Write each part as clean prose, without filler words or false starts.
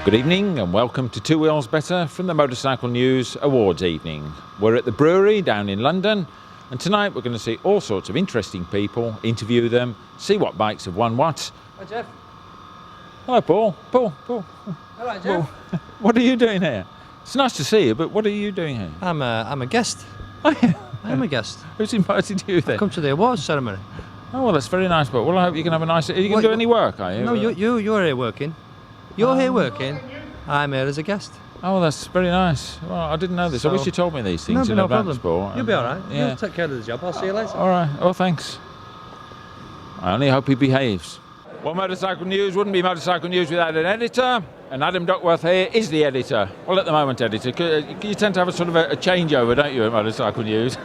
Good evening and welcome to Two Wheels Better from the Motorcycle News Awards evening. We're at the brewery down in London, and tonight we're going to see all sorts of interesting people, interview them, see what bikes have won what. Hi Jeff. Hello Paul. Paul. Hello Jeff. What are you doing here? It's nice to see you, but what are you doing here? I'm a guest. Oh yeah. I am a guest. Who's invited you then? Come to the awards ceremony. Oh well, that's very nice, but well I hope you can have a nice... Are you going to do any work, are you? No, you're here working. You're here working. I'm here as a guest. Oh, that's very nice. Well, I didn't know this. I wish you told me these things in no advance, problem. Paul. You'll be all right. Yeah. You'll take care of the job. I'll see you later. All right. Oh, thanks. I only hope he behaves. Well, Motorcycle News wouldn't be Motorcycle News without an editor, and Adam Duckworth here is the editor. Well, at the moment, editor. You tend to have a sort of a changeover, don't you, at Motorcycle News?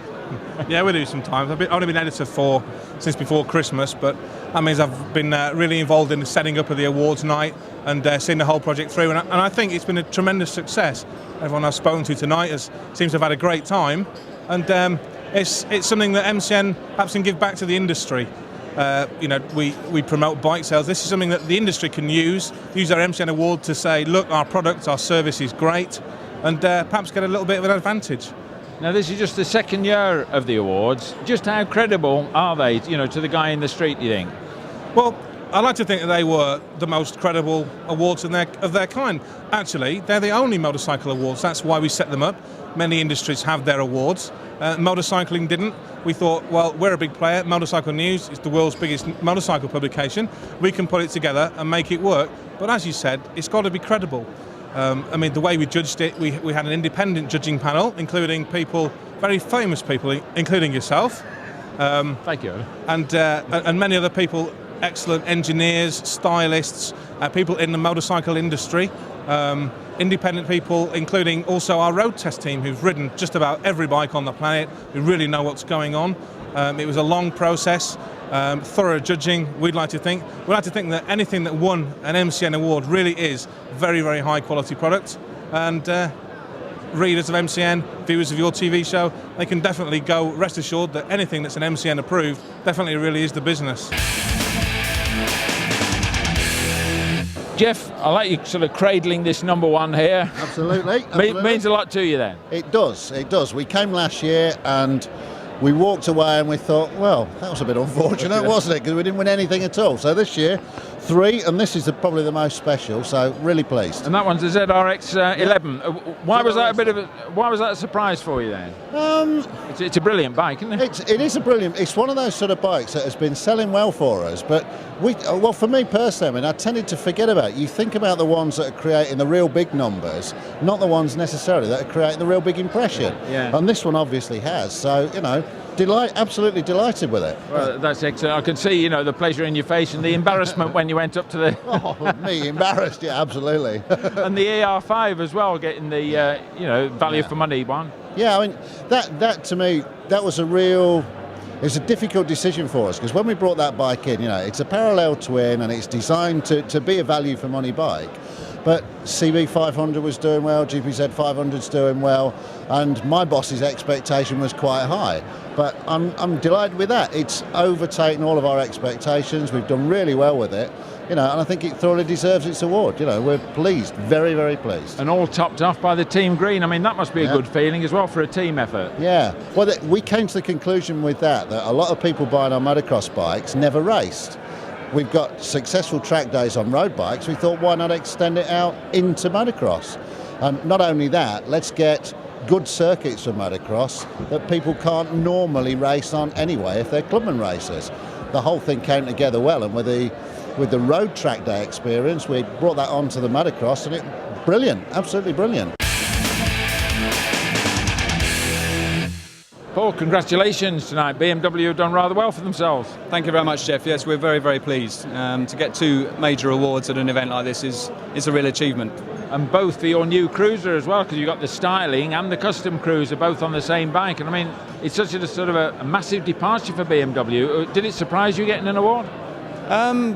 Yeah, we do sometimes. I've only been editor since before Christmas, but that means I've been really involved in the setting up of the awards night and seeing the whole project through. And I think it's been a tremendous success. Everyone I've spoken to tonight seems to have had a great time, and it's something that MCN perhaps can give back to the industry. We promote bike sales. This is something that the industry can use our MCN award to say, look, our product, our service is great, and perhaps get a little bit of an advantage. Now, this is just the second year of the awards. Just how credible are they, to the guy in the street, do you think? Well, I like to think that they were the most credible awards of their kind. Actually, they're the only motorcycle awards. That's why we set them up. Many industries have their awards. Motorcycling didn't. We thought, well, we're a big player. Motorcycle News is the world's biggest motorcycle publication. We can put it together and make it work. But as you said, it's got to be credible. The way we judged it, we had an independent judging panel, including people, very famous people, including yourself. Thank you. And many other people, excellent engineers, stylists, people in the motorcycle industry, independent people, including also our road test team, who've ridden just about every bike on the planet, who really know what's going on. It was a long process. Thorough judging. We'd like to think that anything that won an MCN award really is very, very high quality product, and readers of MCN, viewers of your TV show, they can definitely go rest assured that anything that's an MCN approved definitely really is the business. Jeff, I like you sort of cradling this number one here. Absolutely. Means a lot to you then. It does. We came last year and we walked away and we thought, well, that was a bit unfortunate, wasn't it? Because we didn't win anything at all. So this year, 3, and this is probably the most special. So really pleased. And that one's the ZRX 11. Why was that a surprise for you then? It's a brilliant bike, isn't it? It is a brilliant. It's one of those sort of bikes that has been selling well for us. But for me personally, I tended to forget about it. You think about the ones that are creating the real big numbers, not the ones necessarily that are creating the real big impression. Yeah. And this one obviously has. So absolutely delighted with it. Well, that's excellent. I can see, the pleasure in your face and the embarrassment when you went up to the... Oh, me embarrassed, yeah, absolutely. And the AR5 as well, getting the, value for money one. Yeah, that to me, that was it's a difficult decision for us, because when we brought that bike in, it's a parallel twin and it's designed to be a value for money bike. But CB 500 was doing well, GPZ 500's doing well, and my boss's expectation was quite high. But I'm delighted with that. It's overtaken all of our expectations. We've done really well with it, and I think it thoroughly deserves its award. We're pleased, very, very pleased. And all topped off by the team green. That must be a good feeling as well for a team effort. Yeah. Well, we came to the conclusion with that a lot of people buying our motocross bikes never raced. We've got successful track days on road bikes. We thought, why not extend it out into motocross? And not only that, let's get good circuits for motocross that people can't normally race on anyway if they're clubman racers. The whole thing came together well, and with the road track day experience, we brought that onto the motocross, and brilliant, absolutely brilliant. Paul, congratulations tonight. BMW have done rather well for themselves. Thank you very much, Jeff. Yes, we're very, very pleased. To get 2 major awards at an event like this is a real achievement. And both for your new cruiser as well, because you've got the styling and the custom cruiser both on the same bike. And it's such a sort of a massive departure for BMW. Did it surprise you getting an award?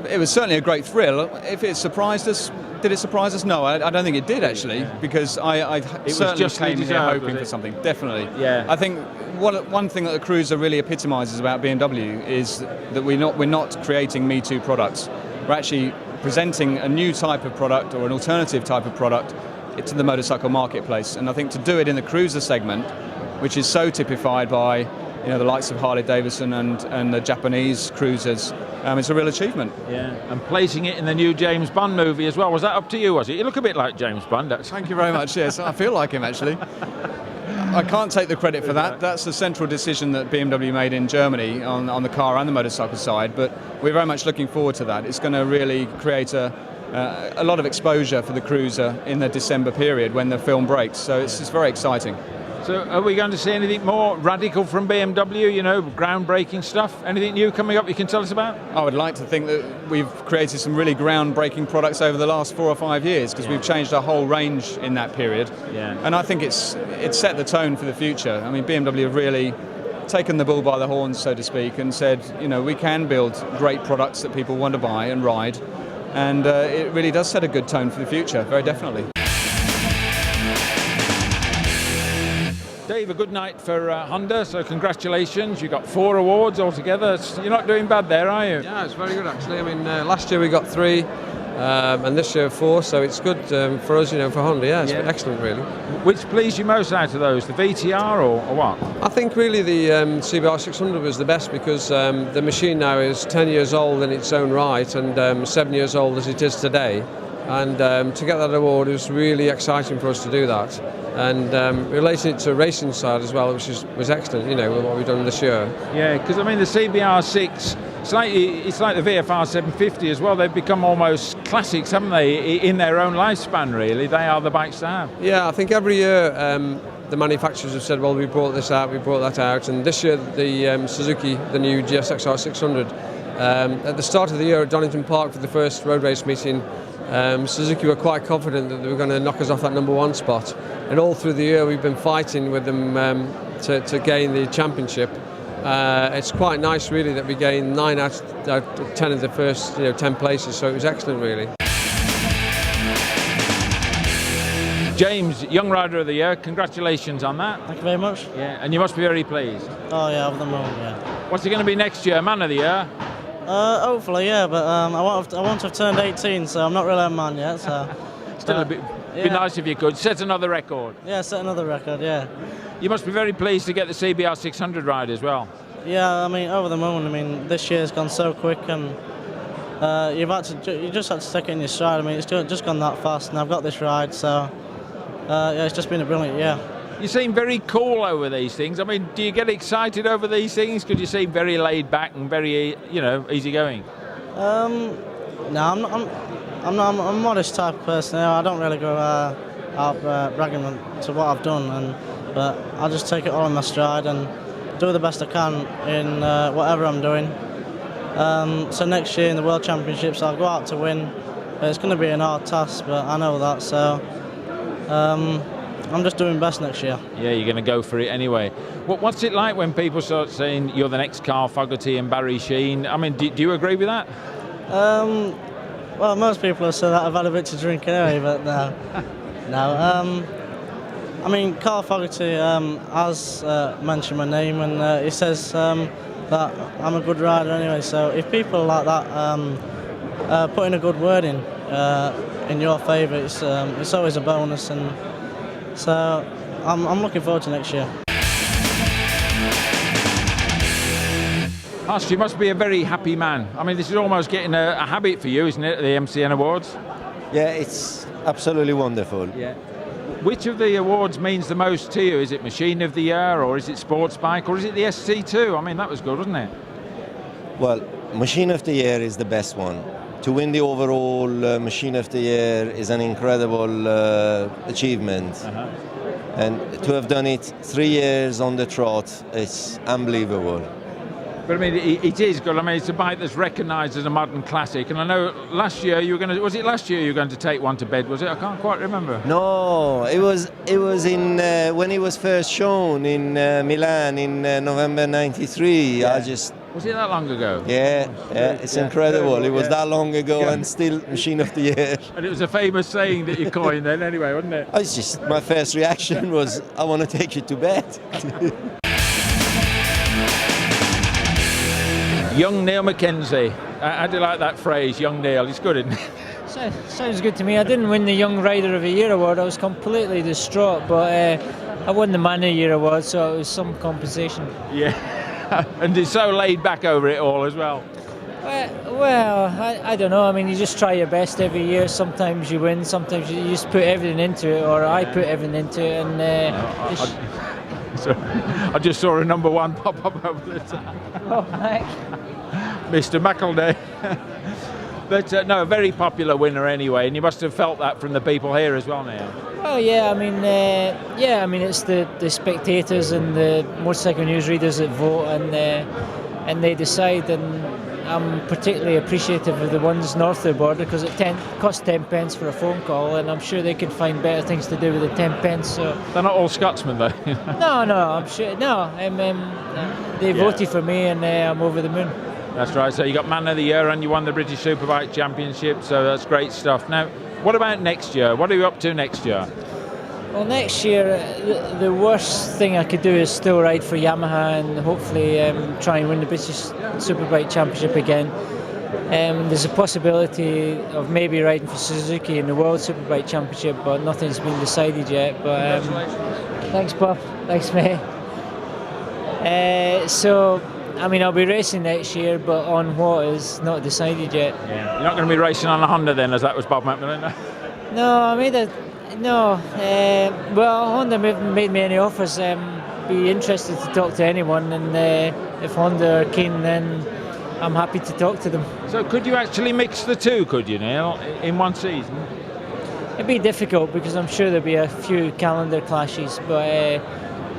It was certainly a great thrill. If it surprised us, did it surprise us? No, I don't think it did actually, because I certainly came here hoping for something. Definitely. Yeah. I think one thing that the cruiser really epitomises about BMW is that we're not creating Me Too products. We're actually presenting a new type of product or an alternative type of product to the motorcycle marketplace. And I think to do it in the cruiser segment, which is so typified by the likes of Harley Davidson and the Japanese cruisers, it's a real achievement. Yeah, and placing it in the new James Bond movie as well. Was that up to you, was it? You look a bit like James Bond, actually. Thank you very much, yes. I feel like him, actually. I can't take the credit for that. That's a central decision that BMW made in Germany on the car and the motorcycle side, but we're very much looking forward to that. It's going to really create a lot of exposure for the cruiser in the December period when the film breaks, so it's very exciting. So are we going to see anything more radical from BMW, groundbreaking stuff? Anything new coming up you can tell us about? I would like to think that we've created some really groundbreaking products over the last 4 or 5 years, because we've changed our whole range in that period. Yeah. And I think it's set the tone for the future. I mean, BMW have really taken the bull by the horns, so to speak, and said, we can build great products that people want to buy and ride. And it really does set a good tone for the future, very definitely. Dave, a good night for Honda, so congratulations. You got 4 awards altogether. You're not doing bad there, are you? Yeah, it's very good actually. I mean, last year we got 3, and this year 4, so it's good for us, for Honda. Yeah, it's been excellent, really. Which pleased you most out of those, the VTR or what? I think really the CBR 600 was the best, because the machine now is 10 years old in its own right, and 7 years old as it is today. And to get that award, it was really exciting for us to do that. And relating it to racing side as well, which was excellent, with what we've done this year. Yeah, because I mean the CBR6, it's like the VFR 750 as well. They've become almost classics, haven't they, in their own lifespan, really. They are the bikes to have. Yeah, I think every year the manufacturers have said, well, we brought this out, we brought that out. And this year the Suzuki, the new GSXR 600, at the start of the year at Donington Park for the first road race meeting, Suzuki were quite confident that they were going to knock us off that #1 spot, and all through the year we've been fighting with them to gain the championship. It's quite nice really that we gained 9 out of 10 of the first 10 places, so it was excellent really. James, Young Rider of the Year, congratulations on that. Thank you very much. Yeah, and you must be very pleased. Oh yeah, over the moon, yeah. What's it going to be next year, Man of the Year? Hopefully, yeah, but I want to have turned 18, so I'm not really a man yet. So still be nice if you could set another record. Yeah, set another record. Yeah. You must be very pleased to get the CBR 600 ride as well. Yeah, I mean, over the moon. I mean, this year's gone so quick, and you just had to take it in your stride. I mean, it's just gone that fast, and I've got this ride, so yeah, it's just been a brilliant year. You seem very cool over these things. I mean, do you get excited over these things? Because you seem very laid back and very, easygoing. No, I'm a modest type of person. I don't really go out bragging to what I've done, but I just take it all in my stride and do the best I can in whatever I'm doing. So next year in the World Championships, I'll go out to win. It's going to be an hard task, but I know that. So. I'm just doing best next year. Yeah, you're going to go for it anyway. What's it like when people start saying you're the next Carl Fogarty and Barry Sheene? I mean, do you agree with that? Well, most people have said that I've had a bit to drink anyway, but no. I mean, Carl Fogarty has mentioned my name, and he says that I'm a good rider anyway. So if people like that put in a good word in your favour, it's always a bonus, and so I'm looking forward to next year. Horst, you must be a very happy man. I mean, this is almost getting a habit for you, isn't it, the MCN Awards? Yeah, it's absolutely wonderful. Yeah. Which of the awards means the most to you? Is it Machine of the Year, or is it Sports Bike, or is it the SC2? I mean, that was good, wasn't it? Well, Machine of the Year is the best one. To win the overall Machine of the Year is an incredible achievement. Uh-huh. And to have done it 3 years on the trot, it's unbelievable. But I mean, it is good. I mean, it's a bike that's recognised as a modern classic. And I know last year you were going to, was it last year you were going to take one to bed, was it? I can't quite remember. No, it was in when it was first shown in Milan in November '93. Yeah. Was it that long ago? Yeah, it's incredible. It was that long ago and still Machine of the Year. And it was a famous saying that you coined then anyway, wasn't it? It's just, my first reaction was, I want to take you to bed. Young Neil Mackenzie. How do you like that phrase, young Neil? He's good, isn't he? Sounds good to me. I didn't win the Young Rider of the Year award. I was completely distraught, but I won the Man of the Year award, so it was some compensation. Yeah, and he's so laid back over it all as well. Well, I don't know. I mean, you just try your best every year. Sometimes you win, sometimes you just put everything into it, or I put everything into it. And I just saw a number one pop up over the top. Oh, Mike. Mr. McElday. But no, a very popular winner anyway, and you must have felt that from the people here as well now. Well, yeah. I mean, it's the spectators and the motorcycle news readers that vote, and they decide. And I'm particularly appreciative of the ones north of the border because it costs 10 pence for a phone call, and I'm sure they could find better things to do with the 10 pence. So they're not all Scotsmen, though. No, I'm sure. No, they voted for me, and I'm over the moon. That's right. So you got Man of the Year, and you won the British Superbike Championship. So that's great stuff. Now, what about next year? What are you up to next year? Well, next year, the worst thing I could do is still ride for Yamaha and hopefully try and win the British Superbike Championship again. There's a possibility of maybe riding for Suzuki in the World Superbike Championship, but nothing's been decided yet. But thanks, Bob. Thanks, mate. So, I mean, I'll be racing next year, but on what is not decided yet. Yeah. You're not going to be racing on a Honda then, as that was Bob McMillan? No, well, Honda made me any offers. Be interested to talk to anyone, and if Honda are keen, then I'm happy to talk to them. So could you actually mix the two, could you, Neil, in one season? It'd be difficult because I'm sure there'll be a few calendar clashes, but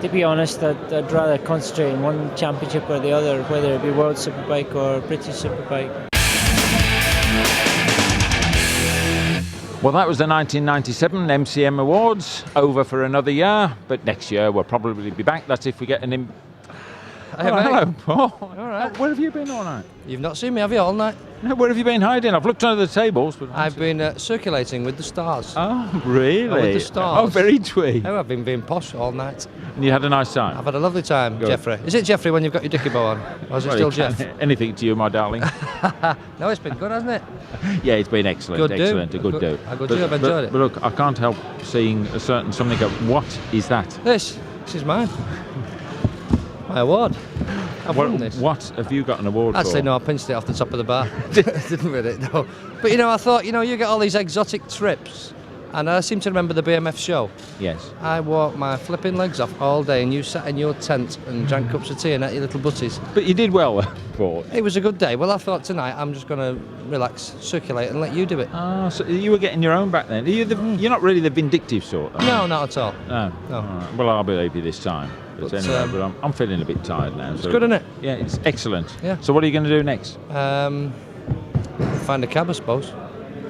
to be honest, I'd rather concentrate on one championship or the other, whether it be World Superbike or British Superbike. Well, that was the 1997 MCM Awards, over for another year, but next year we'll probably be back. That's if we get an... Hello, Paul. All right. Where have you been all night? You've not seen me, have you, all night? No, where have you been hiding? I've looked under the tables. But I've been circulating with the stars. Oh, really? With the stars. Oh, very twee. Oh, I've been being posh all night. And you had a nice time? I've had a lovely time, Good. Jeffrey. Is it Jeffrey when you've got your dicky bow on? Or is it still Jeff? Anything to you, my darling. No, it's been good, hasn't it? Yeah, it's been excellent. Good excellent. do. A good do. A good do. I've enjoyed it. But look, I can't help seeing a certain something go, what is that? This is mine. My award. I've won this. What have you got an award for? Actually, no, I pinched it off the top of the bar. Didn't with it, no. But I thought, you get all these exotic trips, and I seem to remember the BMF show. Yes. I walked my flipping legs off all day, and you sat in your tent and drank cups of tea and ate your little butties. But you did well, Paul. It was a good day. Well, I thought tonight I'm just going to relax, circulate, and let you do it. Ah, so you were getting your own back then. You're not really the vindictive sort. No, not at all. No. All right. Well, I'll believe you this time. But anyway, I'm feeling a bit tired now. It's good, isn't it? Yeah, it's excellent. Yeah. So what are you going to do next? Find a cab, I suppose.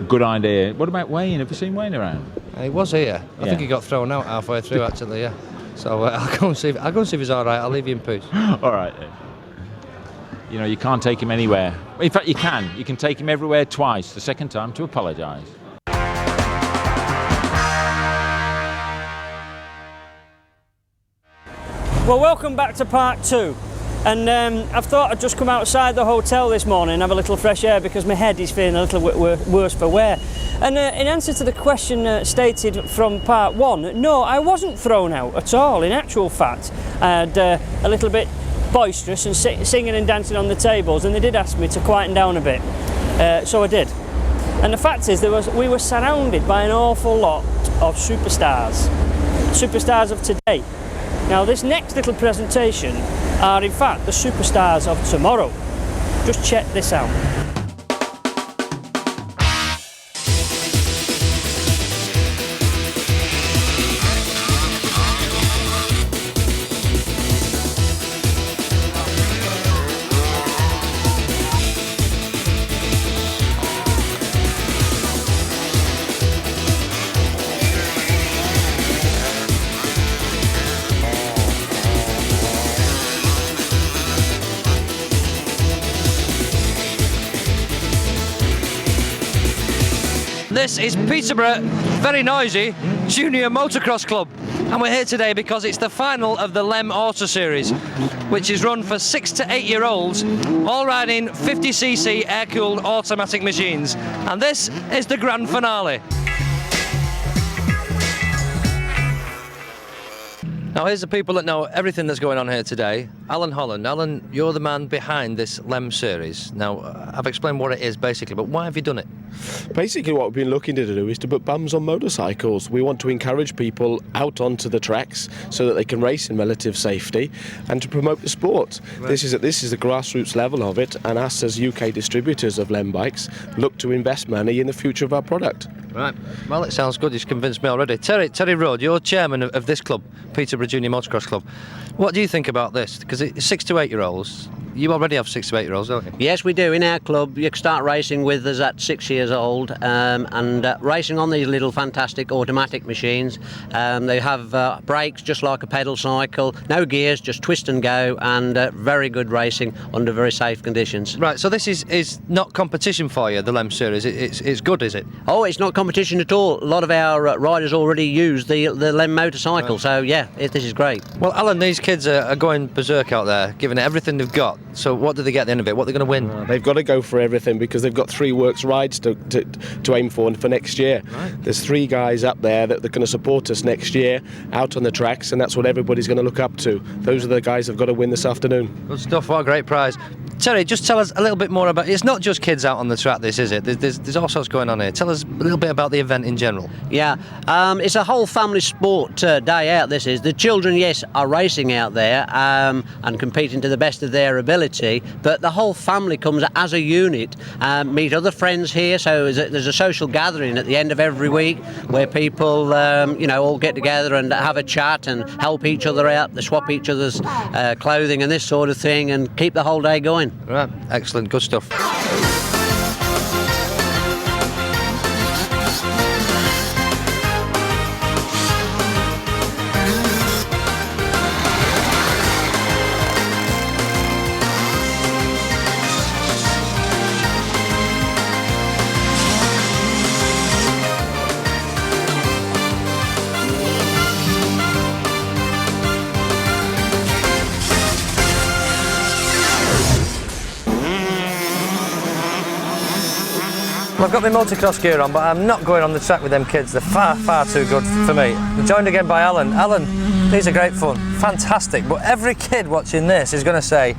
Good idea. What about Wayne? Have you seen Wayne around? He was here. I think he got thrown out halfway through, actually. Yeah. So I'll go and see. I'll go and see if he's all right. I'll leave you in peace. All right. Then. You can't take him anywhere. In fact, you can. You can take him everywhere twice. The second time to apologise. Well, welcome back to part 2. And I've thought I'd just come outside the hotel this morning and have a little fresh air because my head is feeling a little worse for wear. And in answer to the question stated from part 1, no, I wasn't thrown out at all. In actual fact, I had a little bit boisterous and singing and dancing on the tables, and they did ask me to quieten down a bit. So I did. And the fact is, we were surrounded by an awful lot of superstars of today. Now, this next little presentation are in fact the superstars of tomorrow. Just check this out. This is Peterborough, very noisy, Junior Motorcross Club. And we're here today because it's the final of the Lem Auto Series, which is run for 6 to 8 year olds, all riding 50cc air-cooled automatic machines. And this is the grand finale. Now here's the people that know everything that's going on here today. Alan Holland. Alan, you're the man behind this Lem series. Now, I've explained what it is basically, but why have you done it? Basically what we've been looking to do is to put bums on motorcycles. We want to encourage people out onto the tracks so that they can race in relative safety and to promote the sport. Right. This is the grassroots level of it, and us as UK distributors of Lem bikes look to invest money in the future of our product. Right. Well, it sounds good. You've convinced me already. Terry Road, you're chairman of this club, Peterborough Junior Motorcross Club. What do you think about this? Because it's 6 to 8 year olds. You already have 6 to 8 year olds, don't you? Yes, we do. In our club, you can start racing with us at 6 years old, and racing on these little fantastic automatic machines. They have brakes just like a pedal cycle, no gears, just twist and go, and very good racing under very safe conditions. Right, so this is not competition for you, the Lem series. It's good, is it? Oh, it's not competition at all. A lot of our riders already use the Lem motorcycle, right. So yeah, this is great. Well, Alan, these kids are going berserk out there, giving it everything they've got. So what do they get at the end of it? What are they going to win? They've got to go for everything because they've got 3 works rides to aim for next year. Right. There's 3 guys up there that are going to support us next year out on the tracks, and that's what everybody's going to look up to. Those are the guys who've got to win this afternoon. Good stuff. What a great prize. Terry, just tell us a little bit more about. It's not just kids out on the track, this, is it? There's all sorts going on here. Tell us a little bit about the event in general. Yeah, it's a whole family sport day out. This is the children. Yes, are racing out there and competing to the best of their ability, but the whole family comes as a unit, meet other friends here. So there's a social gathering at the end of every week where people, all get together and have a chat and help each other out. They swap each other's clothing and this sort of thing, and keep the whole day going. Right, excellent, good stuff. Well, I've got my motocross gear on, but I'm not going on the track with them kids. They're far, far too good for me. I'm joined again by Alan. Alan, these are great fun, fantastic, but every kid watching this is going to say,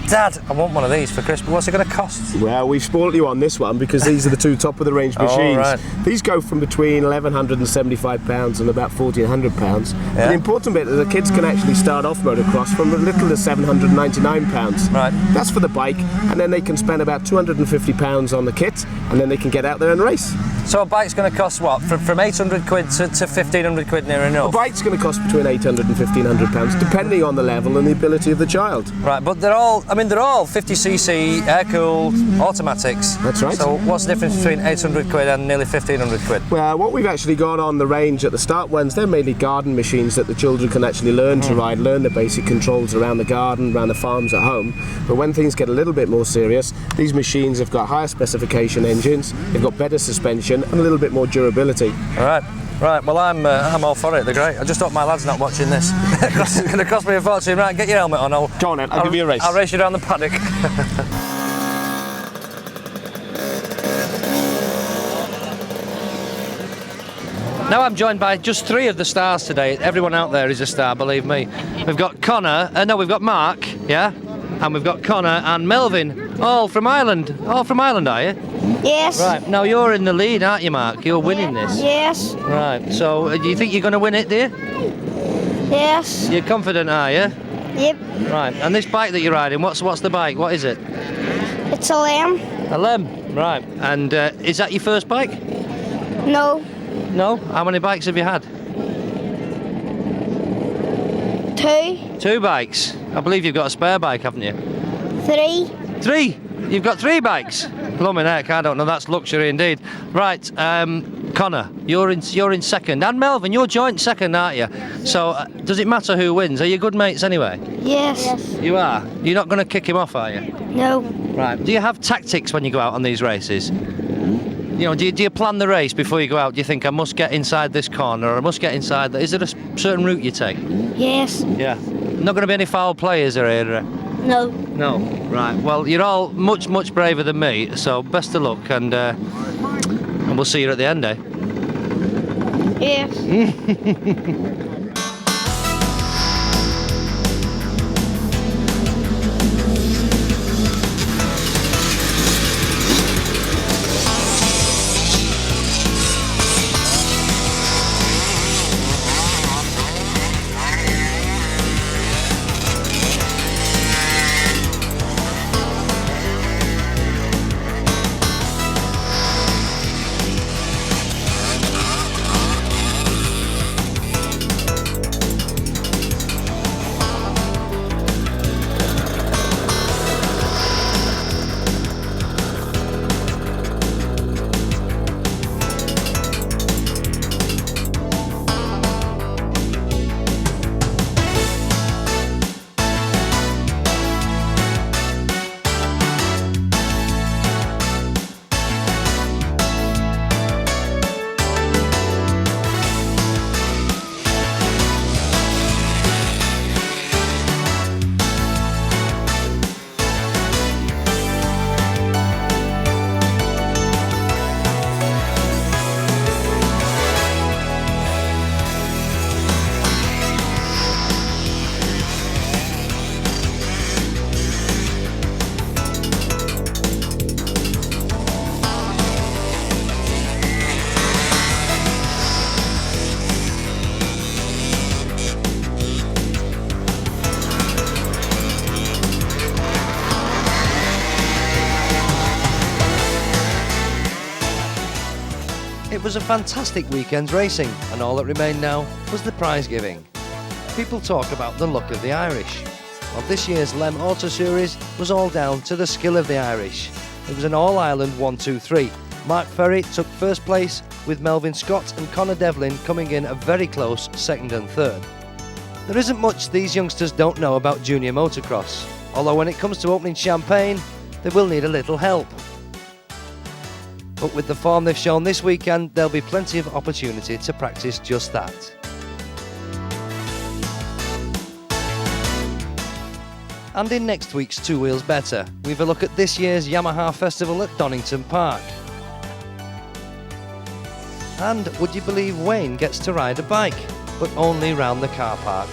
Dad, I want one of these for Christmas. What's it going to cost? Well, we've spoiled you on this one because these are the 2 top-of-the-range machines. Right. These go from between £1,175 and about £1,400. Yeah. The important bit is the kids can actually start off motocross from as little as £799. Right. That's for the bike, and then they can spend about £250 on the kit, and then they can get out there and race. So a bike's going to cost what? From 800 quid to 1,500 quid near enough? A bike's going to cost between £800 and £1,500, depending on the level and the ability of the child. Right, but they're all 50cc air-cooled automatics. That's right. So what's the difference between 800 quid and nearly 1,500 quid? Well, what we've actually got on the range at the start ones, they're mainly garden machines that the children can actually learn to ride, learn the basic controls around the garden, around the farms at home. But when things get a little bit more serious, these machines have got higher specification engines, they've got better suspension and a little bit more durability. All right. Right, well I'm all for it, they're great. I just hope my lad's not watching this. It's going to cost me a fortune. Right, get your helmet on. Go on then, I'll give you a race. I'll race you down the paddock. Now I'm joined by just 3 of the stars today. Everyone out there is a star, believe me. We've got we've got Mark, yeah? And we've got Connor and Melvin, all from Ireland. All from Ireland, are you? Yes. Right, now you're in the lead, aren't you, Mark? You're winning this. Yes. Right, so do you think you're going to win it, do you? Yes. You're confident, are you? Yep. Right, and this bike that you're riding, what's the bike? What is it? It's a Lem. A Lem, right. And is that your first bike? No. No? How many bikes have you had? 2. 2 bikes. I believe you've got a spare bike, haven't you? 3. 3? You've got 3 bikes? Blimey heck, I don't know, that's luxury indeed. Right, Connor, you're in second. And Melvin, you're joint second, aren't you? So, does it matter who wins? Are you good mates anyway? Yes. You are? You're not going to kick him off, are you? No. Right, do you have tactics when you go out on these races? You know, do you plan the race before you go out? Do you think I must get inside this corner or I must get inside that? Is there a certain route you take? Yes. Yeah. Not going to be any foul players here? No. No. Right. Well, you're all much braver than me, so best of luck, and we'll see you at the end, eh? Yes. It was a fantastic weekend's racing, and all that remained now was the prize giving. People talk about the luck of the Irish. Well, this year's Lem Auto Series was all down to the skill of the Irish. It was an all-Ireland 1-2-3. Mark Ferry took first place, with Melvin Scott and Conor Devlin coming in a very close second and third. There isn't much these youngsters don't know about junior motocross, although when it comes to opening champagne, they will need a little help. But with the form they've shown this weekend, there'll be plenty of opportunity to practice just that. And in next week's Two Wheels Better, we have a look at this year's Yamaha Festival at Donington Park. And would you believe Wayne gets to ride a bike, but only round the car park?